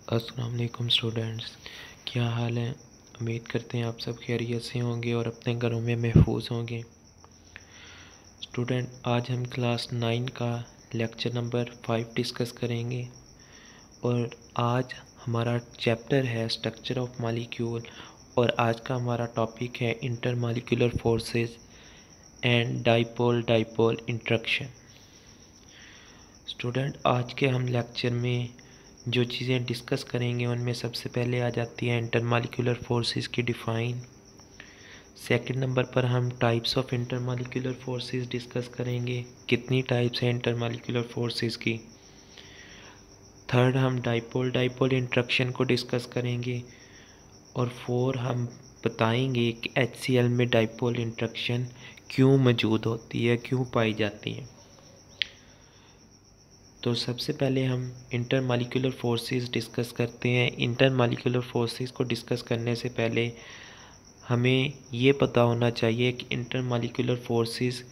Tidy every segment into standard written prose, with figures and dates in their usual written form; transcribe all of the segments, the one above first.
अस्सलाम वालेकुम स्टूडेंट्स, क्या हाल है। उम्मीद करते हैं आप सब खैरियत से होंगे और अपने घरों में महफूज होंगे। स्टूडेंट, आज हम क्लास 9 का लेक्चर नंबर 5 डिस्कस करेंगे और आज हमारा चैप्टर है स्ट्रक्चर ऑफ मॉलिक्यूल और आज का हमारा टॉपिक है intermolecular forces and dipole dipole interaction. Student, आज के हम लेक्चर में जो चीज़ें डिस्कस करेंगे उनमें सबसे पहले आ जाती है इंटरमॉलिक्यूलर फोर्सेस की डिफ़ाइन। सेकंड नंबर पर हम types of intermolecular forces discuss करेंगे, कितनी टाइप्स हैं इंटरमॉलिक्यूलर फोर्सेस की। थर्ड, हम डाइपोल डाइपोल इंटरेक्शन को डिस्कस करेंगे और फोर, हम बताएंगे कि HCl में डाइपोल इंटरेक्शन क्यों मौजूद होती है, क्यों पाई जाती है। तो सबसे पहले हम इंटरमॉलिक्यूलर फोर्सेस डिस्कस करते हैं। इंटरमॉलिक्यूलर फोर्सेस को डिस्कस करने से पहले हमें ये पता होना चाहिए कि इंटरमॉलिक्यूलर फोर्सेस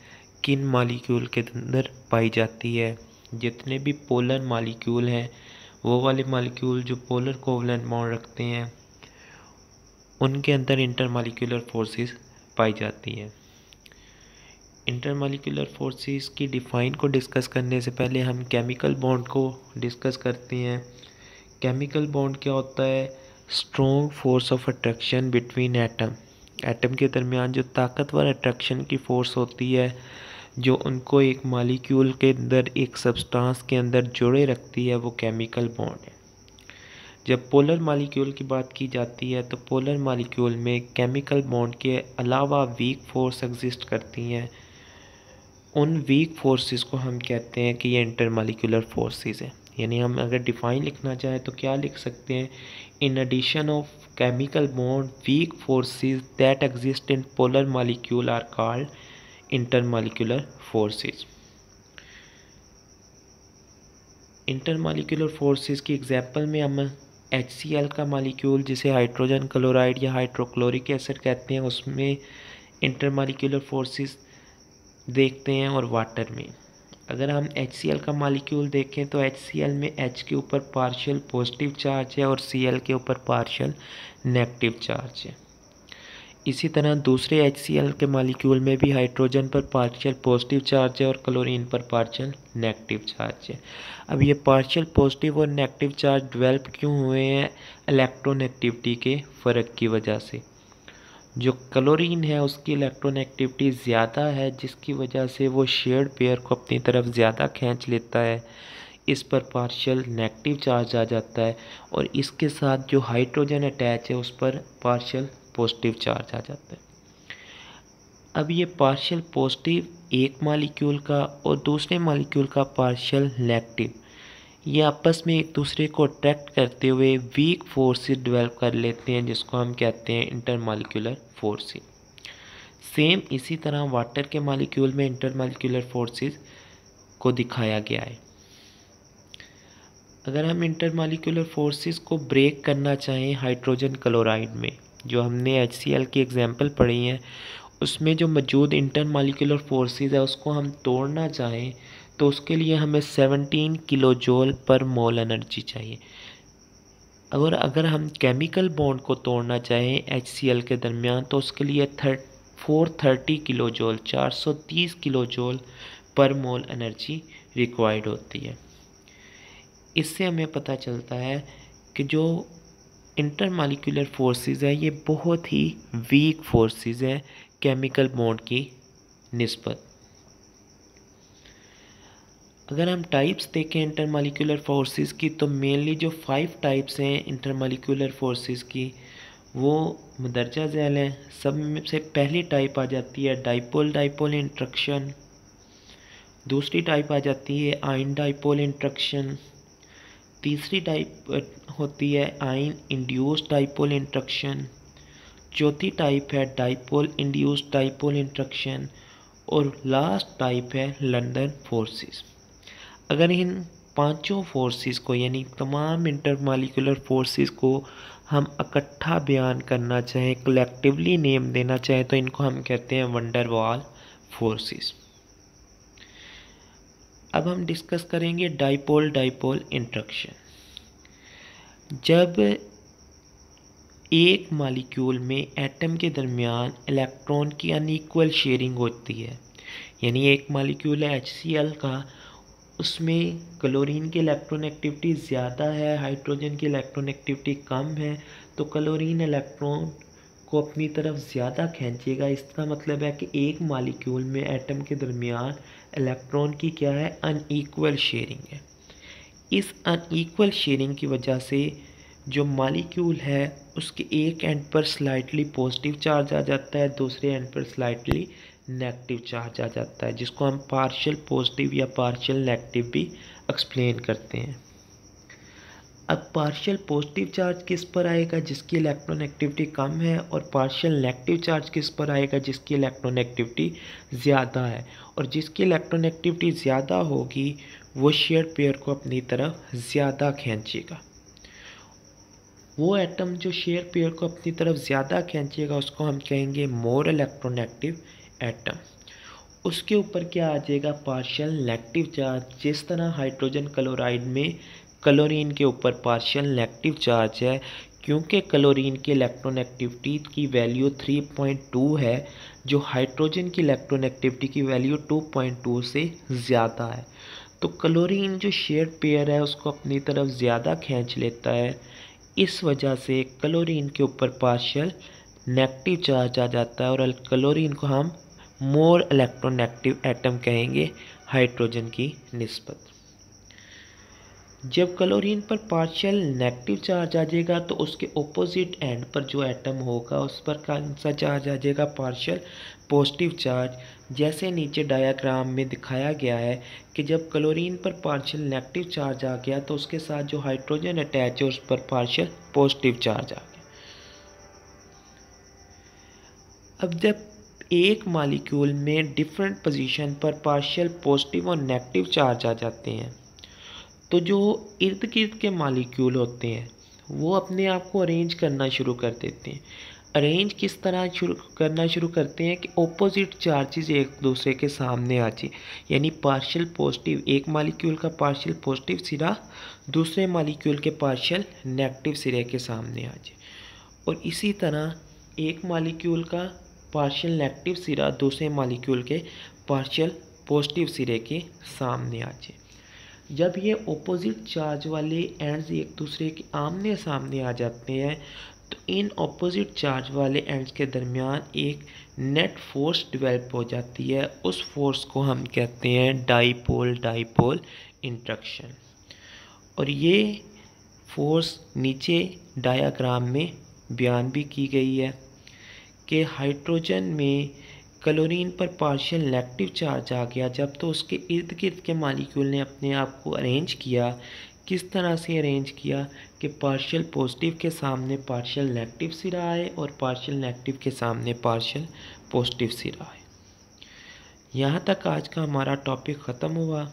किन मॉलिक्यूल के अंदर पाई जाती है। जितने भी पोलर मॉलिक्यूल हैं, वो वाले मॉलिक्यूल जो पोलर कोवलेंट बॉन्ड रखते हैं, उनके अंदर इंटरमॉलिक्यूलर फोर्सेस पाई जाती हैं। इंटरमॉलिक्यूलर फोर्सेस की डिफ़ाइन को डिस्कस करने से पहले हम केमिकल बॉन्ड को डिस्कस करते हैं। केमिकल बॉन्ड क्या होता है? Strong force of attraction between atom. Atom के दरमियान जो ताकतवर अट्रैक्शन की फोर्स होती है, जो उनको एक मॉलिक्यूल के अंदर, एक सब्सटेंस के अंदर जोड़े रखती है, वो केमिकल बॉन्ड है। जब पोलर मॉलिक्यूल की बात की जाती है तो पोलर मॉलिक्यूल में केमिकल बॉन्ड के अलावा वीक फोर्स एग्जिस्ट करती हैं। उन वीक फोर्सेस को हम कहते हैं कि ये इंटरमॉलिक्यूलर फोर्सेस है। यानी हम अगर डिफाइन लिखना चाहें तो क्या लिख सकते हैं? In addition of chemical bond, weak forces that exist in polar molecule are called intermolecular forces. Intermolecular forces की एग्जांपल में हम HCl का मॉलिक्यूल, जिसे हाइड्रोजन क्लोराइड या हाइड्रोक्लोरिक एसिड कहते हैं, उसमें इंटरमॉलिक्यूलर फोर्सेस देखते हैं। और वाटर में अगर हम HCl का मॉलिक्यूल देखें तो HCl में H के ऊपर पार्शियल पॉजिटिव चार्ज है और Cl के ऊपर पार्शियल नेगेटिव चार्ज है। इसी तरह दूसरे HCl के मॉलिक्यूल में भी हाइड्रोजन पर पार्शियल पॉजिटिव चार्ज है और क्लोरीन पर पार्शियल नेगेटिव चार्ज है। अब ये पार्शियल पॉजिटिव और नेगेटिव चार्ज डेवलप क्यों हुए हैं? इलेक्ट्रोनेगेटिविटी के फ़र्क की वजह से। जो क्लोरीन है उसकी इलेक्ट्रोनेगेटिविटी ज़्यादा है, जिसकी वजह से वो शेयर्ड पेयर को अपनी तरफ ज़्यादा खींच लेता है। इस पर पार्शियल नेगेटिव चार्ज आ जाता है और इसके साथ जो हाइड्रोजन अटैच है उस पर पार्शियल पॉजिटिव चार्ज आ जाता है। अब ये पार्शियल पॉजिटिव एक मॉलिक्यूल का और दूसरे मॉलिक्यूल का पार्शियल नेगेटिव, ये आपस में एक दूसरे को अट्रैक्ट करते हुए वीक फोर्सेस डेवलप कर लेते हैं, जिसको हम कहते हैं इंटरमॉलिक्यूलर फोर्सेस। सेम इसी तरह वाटर के मॉलिक्यूल में इंटरमॉलिक्यूलर फोर्सेस को दिखाया गया है। अगर हम इंटरमॉलिक्यूलर फोर्सेस को ब्रेक करना चाहें हाइड्रोजन क्लोराइड में, जो हमने HCl की एग्जांपल पढ़ी है, उसमें जो मौजूद इंटरमॉलिक्यूलर फोर्सेस है उसको हम तोड़ना चाहें तो उसके लिए हमें 17 किलो जूल पर मोल एनर्जी चाहिए। अगर हम केमिकल बॉन्ड को तोड़ना चाहें HCl के दरमियान तो उसके लिए 430 किलो जूल, 430 किलो जूल पर मोल एनर्जी रिक्वायर्ड होती है। इससे हमें पता चलता है कि जो इंटरमॉलिक्यूलर फोर्सेस है ये बहुत ही वीक फोर्सेस है केमिकल बॉन्ड की निस्बत। अगर हम टाइप्स देखें इंटरमॉलिक्यूलर फोर्सेस की तो मेनली जो 5 टाइप्स हैं इंटरमॉलिक्यूलर फोर्सेस की, वो मदरजा झैल हैं। सब में से पहली टाइप आ जाती है डाइपोल डाइपोल इंटरेक्शन। दूसरी टाइप आ जाती है आयन डाइपोल इंटरेक्शन। तीसरी टाइप होती है आयन इंड्यूस्ड डाइपोल इंटरेक्शन। चौथी टाइप है डाइपोल इंड्यूस्ड डाइपोल इंटरेक्शन और लास्ट टाइप है लंदन फोर्सेस। अगर इन पांचों फोर्सेस को, यानी तमाम इंटरमॉलिक्यूलर फोर्सेस को हम इकट्ठा बयान करना चाहें, कलेक्टिवली नेम देना चाहें, तो इनको हम कहते हैं वंडर वाल फोर्सेस। अब हम डिस्कस करेंगे डाइपोल डाइपोल इंटरेक्शन। जब एक मॉलिक्यूल में एटम के दरमियान इलेक्ट्रॉन की अनइक्वल शेयरिंग होती है, यानी एक मॉलिक्यूल है HCl का, उसमें क्लोरीन की इलेक्ट्रॉननेगेटिविटी ज़्यादा है, हाइड्रोजन की इलेक्ट्रॉननेगेटिविटी कम है, तो क्लोरीन इलेक्ट्रॉन को अपनी तरफ ज़्यादा खींचेगा। इसका मतलब है कि एक मॉलिक्यूल में एटम के दरमियान इलेक्ट्रॉन की क्या है, अनइक्वल शेयरिंग है। इस अनइक्वल शेयरिंग की वजह से जो मॉलिक्यूल है उसके एक एंड पर स्लाइटली पॉजिटिव चार्ज आ जाता है, दूसरे एंड पर स्लाइटली नेगेटिव चार्ज आ जाता है, जिसको हम पार्शियल पॉजिटिव या पार्शियल नेगेटिव भी एक्सप्लेन करते हैं। अब पार्शियल पॉजिटिव चार्ज किस पर आएगा, जिसकी इलेक्ट्रॉननेगेटिविटी कम है, और पार्शियल नेगेटिव चार्ज किस पर आएगा, जिसकी इलेक्ट्रॉननेगेटिविटी ज़्यादा है। और जिसकी इलेक्ट्रॉननेगेटिविटी ज़्यादा होगी वो शेयर्ड पेयर को अपनी तरफ ज़्यादा खींचेगा। वो एटम जो शेयर पेयर को अपनी तरफ ज़्यादा खींचेगा उसको हम कहेंगे मोर इलेक्ट्रोनेगेटिव एटम। उसके ऊपर क्या आ जाएगा, पार्शियल नेगेटिव चार्ज। जिस तरह हाइड्रोजन क्लोराइड में क्लोरीन के ऊपर पार्शियल नेगेटिव चार्ज है, क्योंकि क्लोरीन की इलेक्ट्रोनेगेटिविटी की वैल्यू 3.2 है, जो हाइड्रोजन की इलेक्ट्रोनेगेटिविटी की वैल्यू 2.2 से ज़्यादा है, तो क्लोरीन जो शेयर पेयर है उसको अपनी तरफ ज़्यादा खींच लेता है। इस वजह से क्लोरीन के ऊपर पार्शियल नेगेटिव चार्ज आ जाता है, और क्लोरीन को हम मोर इलेक्ट्रोनेगेटिव एटम कहेंगे हाइड्रोजन की निस्बत। जब क्लोरीन पर पार्शियल नेगेटिव चार्ज आ जाएगा तो उसके ऑपोजिट एंड पर जो एटम होगा उस पर कौन सा चार्ज आ जाएगा, पार्शियल पॉजिटिव चार्ज। जैसे नीचे डायग्राम में दिखाया गया है कि जब क्लोरीन पर पार्शियल नेगेटिव चार्ज आ गया तो उसके साथ जो हाइड्रोजन अटैच है उस पर पार्शियल पॉजिटिव चार्ज आ गया। अब जब एक मॉलिक्यूल में डिफरेंट पोजीशन पर पार्शियल पॉजिटिव और नेगेटिव चार्ज आ जाते हैं, तो जो इर्द गिर्द के मॉलिक्यूल होते हैं वो अपने आप को अरेंज करना शुरू कर देते हैं। अरेंज किस तरह करना शुरू करते हैं कि ऑपोजिट चार्जेस एक दूसरे के सामने आ जाए, यानी पार्शियल पॉजिटिव, एक मॉलिक्यूल का पार्शियल पॉजिटिव सिरा दूसरे मॉलिक्यूल के पार्शियल नेगेटिव सिरे के सामने आ जाए, और इसी तरह एक मॉलिक्यूल का पार्शियल नेगेटिव सिरा दूसरे मॉलिक्यूल के पार्शियल पॉजिटिव सिरे के सामने आ जाए। जब ये ऑपोजिट चार्ज वाले एंड्स एक दूसरे के आमने सामने आ जाते हैं तो इन ऑपोजिट चार्ज वाले एंड्स के दरमियान एक नेट फोर्स डेवलप हो जाती है। उस फोर्स को हम कहते हैं डाइपोल डाइपोल इंट्रैक्शन। और ये फोर्स नीचे डायग्राम में बयान भी की गई है कि हाइड्रोजन में क्लोरीन पर पार्शियल नेगेटिव चार्ज आ गया जब, तो उसके इर्द गिर्द के मॉलिक्यूल ने अपने आप को अरेंज किया। किस तरह से अरेंज किया कि पार्शियल पॉजिटिव के सामने पार्शियल नेगेटिव सिरा आए और पार्शियल नेगेटिव के सामने पार्शियल पॉजिटिव सिरा आए। यहाँ तक आज का हमारा टॉपिक ख़त्म हुआ।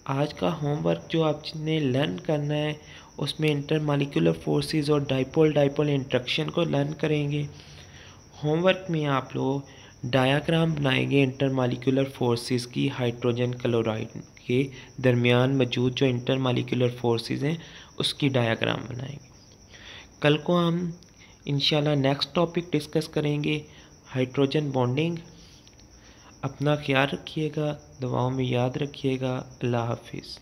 आज का होमवर्क जो आपने लर्न करना है उसमें इंटरमॉलिक्यूलर फोर्सेस और डाइपोल डाइपोल इंट्रैक्शन को लर्न करेंगे। होमवर्क में आप लोग डायग्राम बनाएंगे इंटरमॉलिक्यूलर फोर्सेस की हाइड्रोजन क्लोराइड के दरमियान मौजूद जो इंटरमॉलिक्यूलर फोर्सेस हैं उसकी डायग्राम बनाएंगे। कल को हम इंशाल्लाह नेक्स्ट टॉपिक डिस्कस करेंगे हाइड्रोजन बॉन्डिंग। अपना ख्याल रखिएगा, दुआओं में याद रखिएगा। अल्लाह हाफिज़।